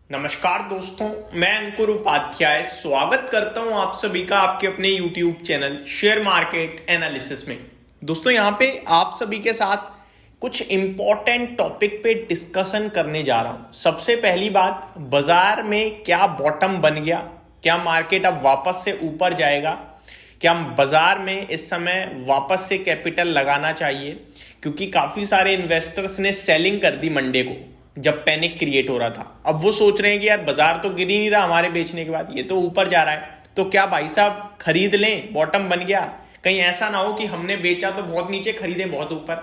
नमस्कार दोस्तों, मैं अंकुर उपाध्याय स्वागत करता हूं आप सभी का आपके अपने YouTube channel share market analysis में। दोस्तों यहां पे आप सभी के साथ कुछ इंपॉर्टेंट टॉपिक पे डिस्कशन करने जा रहा हूं। सबसे पहली बात, बाजार में क्या बॉटम बन गया, क्या मार्केट अब वापस से ऊपर जाएगा, क्या बाजार में इस समय वापस से कैपिटल लगाना चाहिए, क्योंकि काफी सारे इन्वेस्टर्स ने सेलिंग कर दी मंडे को जब पैनिक क्रिएट हो रहा था। अब वो सोच रहे हैं कि यार बाजार तो गिर ही नहीं रहा हमारे बेचने के बाद, ये तो ऊपर जा रहा है, तो क्या भाई साहब खरीद लें, बॉटम बन गया। कहीं ऐसा ना हो कि हमने बेचा तो बहुत नीचे, खरीदे बहुत ऊपर।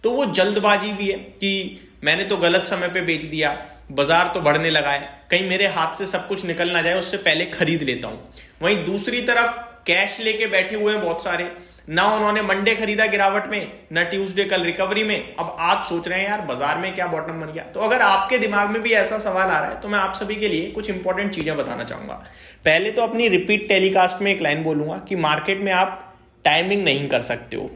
तो वो जल्दबाजी भी है कि मैंने तो गलत समय पे बेच दिया, बाजार तो बढ़ने लगा है, कहीं मेरे हाथ से सब कुछ निकल ना जाए, उससे पहले खरीद लेता हूं। वहीं दूसरी तरफ कैश लेके बैठे हुए हैं बहुत सारे, ना उन्होंने मंडे खरीदा गिरावट में, ना ट्यूसडे कल रिकवरी में, अब आज सोच रहे हैं यार बाजार में क्या बॉटम बन गया। तो अगर आपके दिमाग में भी ऐसा सवाल आ रहा है तो मैं आप सभी के लिए कुछ इंपॉर्टेंट चीजें बताना चाहूंगा। पहले तो अपनी रिपीट टेलीकास्ट में एक लाइन बोलूंगा कि मार्केट में आप टाइमिंग नहीं कर सकते हो।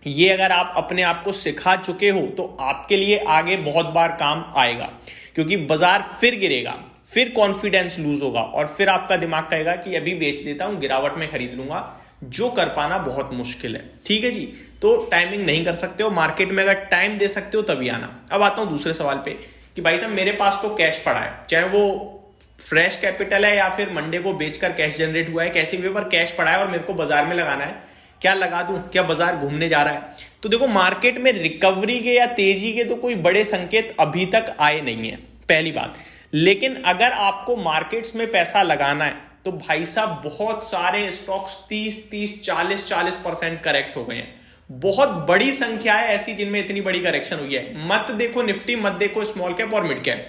ये अगर आप अपने आप को सिखा चुके हो तो आपके लिए आगे बहुत बार काम आएगा, क्योंकि बाजार फिर गिरेगा, फिर कॉन्फिडेंस लूज होगा और फिर आपका दिमाग कहेगा कि अभी बेच देता हूं, गिरावट में खरीद लूंगा, जो कर पाना बहुत मुश्किल है। ठीक है जी, तो टाइमिंग नहीं कर सकते हो। मार्केट में अगर टाइम दे सकते हो तभी आना। अब आता हूं दूसरे सवाल पे कि भाई साहब मेरे पास तो कैश पड़ा है, चाहे वो फ्रेश कैपिटल है या फिर मंडे को बेचकर कैश जनरेट हुआ है, कैसे भी पर कैश पड़ा है और मेरे को बाजार में लगाना है, क्या लगा दूं, क्या बाजार घूमने जा रहा है। तो देखो, मार्केट में रिकवरी के या तेजी के तो कोई बड़े संकेत अभी तक आए नहीं है, पहली बात। लेकिन अगर आपको मार्केट्स में पैसा लगाना है तो भाई साहब बहुत सारे स्टॉक्स 30-40% करेक्ट हो गए हैं। बहुत बड़ी संख्या है ऐसी जिनमें इतनी बड़ी करेक्शन हुई है। मत देखो निफ्टी, मत देखो स्मॉल कैप और मिड कैप,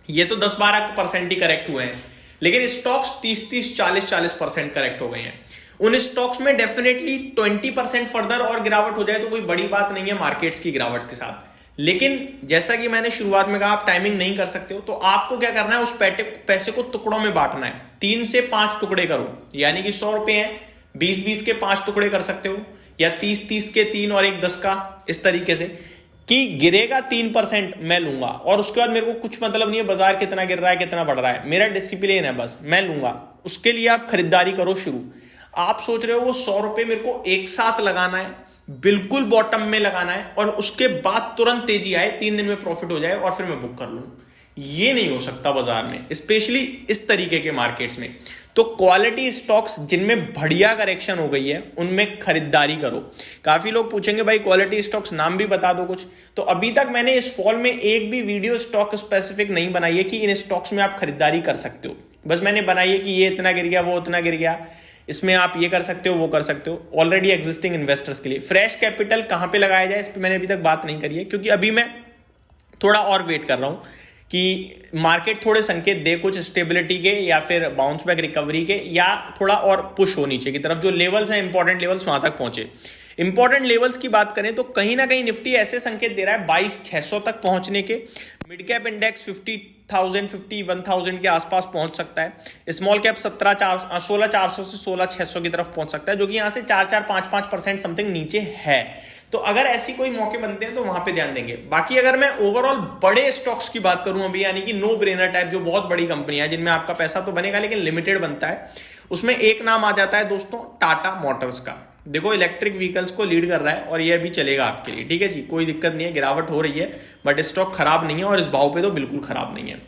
ये तो 10-12% ही करेक्ट हुए हैं, लेकिन स्टॉक्स 30-40% करेक्ट हो गए हैं। उन स्टॉक्स में डेफिनेटली 20% फर्दर और गिरावट हो जाए तो कोई बड़ी बात नहीं है मार्केट्स की गिरावट के साथ। लेकिन जैसा कि मैंने शुरुआत में कहा, आप टाइमिंग नहीं कर सकते हो, तो आपको क्या करना है, उस पैसे को टुकड़ों में बांटना है। 3 से 5 टुकड़े करो, यानी कि 100 रुपए हैं, 20-20 के 5 टुकड़े कर सकते हो, या 30-30 के 3 और 1 10 का, इस तरीके से कि गिरेगा 3% मैं लूंगा, और उसके बाद मेरे को कुछ मतलब नहीं है बाजार कितना गिर रहा है कितना बढ़ रहा है, मेरा डिसिप्लिन है, बस मैं लूंगा। उसके लिए आप खरीदारी करो शुरू। आप सोच रहे हो वो 100 रुपए मेरे को एक साथ लगाना है, बिल्कुल बॉटम में लगाना है, और उसके बाद तुरंत तेजी आए, 3 दिन में प्रॉफिट हो जाए और फिर मैं बुक कर लूं, ये नहीं हो सकता बाजार में, स्पेशली इस तरीके के मार्केट्स में। तो क्वालिटी स्टॉक्स जिनमें बढ़िया करेक्शन हो गई है उनमें खरीदारी करो। काफी लोग पूछेंगे भाई क्वालिटी स्टॉक्स नाम भी बता दो कुछ, तो अभी तक मैंने इस फॉल में एक भी वीडियो स्टॉक स्पेसिफिक नहीं बनाई है कि इन स्टॉक्स में आप खरीदारी कर सकते हो। बस मैंने बनाई है कि ये इतना गिर गया, वो उतना गिर गया, इसमें आप ये कर सकते हो, वो कर सकते हो, ऑलरेडी एग्जिस्टिंग इन्वेस्टर्स के लिए। फ्रेश कैपिटल कहां पे लगाया जाए इस पर मैंने अभी तक बात नहीं करी है, क्योंकि अभी मैं थोड़ा और वेट कर रहा हूं कि मार्केट थोड़े संकेत दे कुछ स्टेबिलिटी के या फिर बाउंस बैक रिकवरी के, या थोड़ा और पुश हो नीचे की तरफ। जो लेवल्स हैं इंपॉर्टेंट लेवल्स वहां तक पहुंचे। इंपॉर्टेंट लेवल्स की बात करें तो कहीं ना कहीं निफ्टी ऐसे संकेत दे रहा है 22,600 तक पहुंचने के, मिड कैप इंडेक्स 50,000-51,000 के आसपास पहुंच सकता है, स्मॉल कैप 16,400 से 16,600 की तरफ पहुंच सकता है, जो कि यहां से 4-5% समथिंग नीचे है। तो अगर ऐसी कोई मौके बनते हैं तो वहां पे ध्यान देंगे। बाकी अगर मैं ओवरऑल बड़े स्टॉक्स की बात करूं अभी, यानी कि नो ब्रेनर टाइप, जो बहुत बड़ी कंपनियां जिनमें आपका पैसा तो बनेगा लेकिन लिमिटेड बनता है, उसमें एक नाम आ जाता है दोस्तों, टाटा मोटर्स का। देखो इलेक्ट्रिक व्हीकल्स को लीड कर रहा है और ये अभी चलेगा आपके लिए, ठीक है जी, कोई दिक्कत नहीं है, गिरावट हो रही है बट स्टॉक खराब नहीं है और इस भाव पे तो बिल्कुल खराब नहीं है।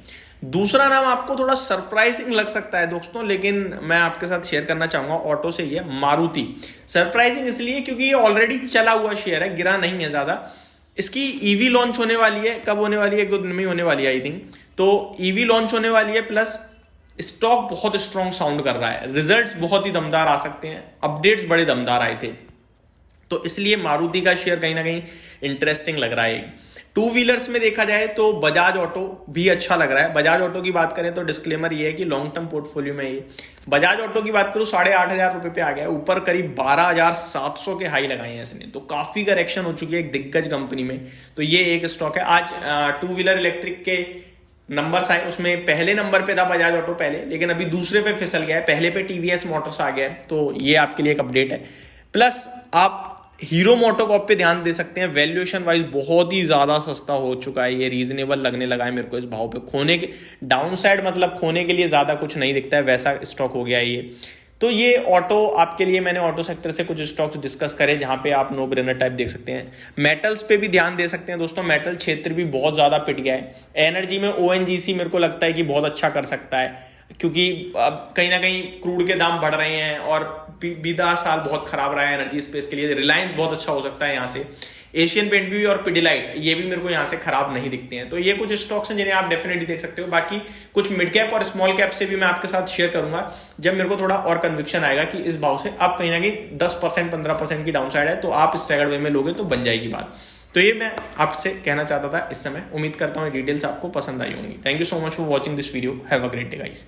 दूसरा नाम आपको थोड़ा सरप्राइजिंग लग सकता है दोस्तों, लेकिन मैं आपके साथ शेयर करना चाहूंगा, ऑटो से ही है, मारुति। सरप्राइजिंग इसलिए क्योंकि ये ऑलरेडी चला हुआ शेयर है, गिरा नहीं है ज्यादा। इसकी ईवी लॉन्च होने वाली है, कब होने वाली है, 1-2 दिन में होने वाली है आई थिंक। तो ईवी लॉन्च होने वाली है, प्लस स्टॉक बहुत स्ट्रॉन्ग साउंड कर रहा है, रिजल्ट्स बहुत ही दमदार आ सकते हैं, अपडेट्स बड़े दमदार आए थे, तो इसलिए मारुति का शेयर कहीं ना कहीं इंटरेस्टिंग लग रहा है। 2 व्हीलर्स में देखा जाए तो बजाज ऑटो भी अच्छा लग रहा है। बजाज ऑटो की बात करें तो डिस्क्लेमर ये है कि लॉन्ग टर्म पोर्टफोलियो में ये बजाज ऑटो की बात करूं 8,500 रुपए पे आ गया, ऊपर करीब 12,700 के हाई लगाए हैं इसने, तो काफी करेक्शन हो चुकी है एक दिग्गज कंपनी में। तो ये एक स्टॉक है। आज 2 व्हीलर इलेक्ट्रिक के नंबर्स आए, उसमें पहले नंबर पे था बजाज ऑटो पहले, लेकिन अभी दूसरे पे फिसल गया है, पहले पे टीवीएस मोटर्स आ गया है, तो ये आपके लिए एक अपडेट है। प्लस आप हीरो मोटोकॉर्प पे ध्यान दे सकते हैं, वैल्यूएशन वाइज बहुत ही ज़्यादा सस्ता हो चुका है, ये रीजनेबल लगने लगा है मेरे को इस भाव पे। खोने के डाउन साइड मतलब खोने के लिए ज़्यादा कुछ नहीं दिखता है, वैसा स्टॉक हो गया है ये। तो ये ऑटो आपके लिए मैंने ऑटो सेक्टर से कुछ स्टॉक्स डिस्कस करे जहां पे आप नो ब्रेनर टाइप देख सकते हैं। मेटल्स पे भी ध्यान दे सकते हैं दोस्तों, मेटल क्षेत्र भी बहुत ज़्यादा पिट गया है। एनर्जी में ओएनजीसी मेरे को लगता है कि बहुत अच्छा कर सकता है, क्योंकि अब कहीं ना कहीं क्रूड के दाम बढ़ रहे हैं और बीता साल बहुत खराब रहा है एनर्जी स्पेस के लिए। रिलायंस बहुत अच्छा हो सकता है यहाँ से। एशियन पेंट भी और पिडिलाइट ये भी मेरे को यहाँ से खराब नहीं दिखते हैं। तो ये कुछ स्टॉक्स हैं जिन्हें आप डेफिनेटली देख सकते हो। बाकी कुछ मिड कैप और स्मॉल कैप से भी मैं आपके साथ शेयर करूंगा जब मेरे को थोड़ा और कन्विक्शन आएगा कि इस भाव से आप कहीं ना कहीं 10% 15% की डाउन साइड है, तो आप स्टैगर्ड वे में लोगे तो बन जाएगी बात। तो ये मैं आपसे कहना चाहता था इस समय। उम्मीद करता हूँ डिटेल्स आपको पसंद आई होंगी। Thank you so much for watching this video. Have a great day guys.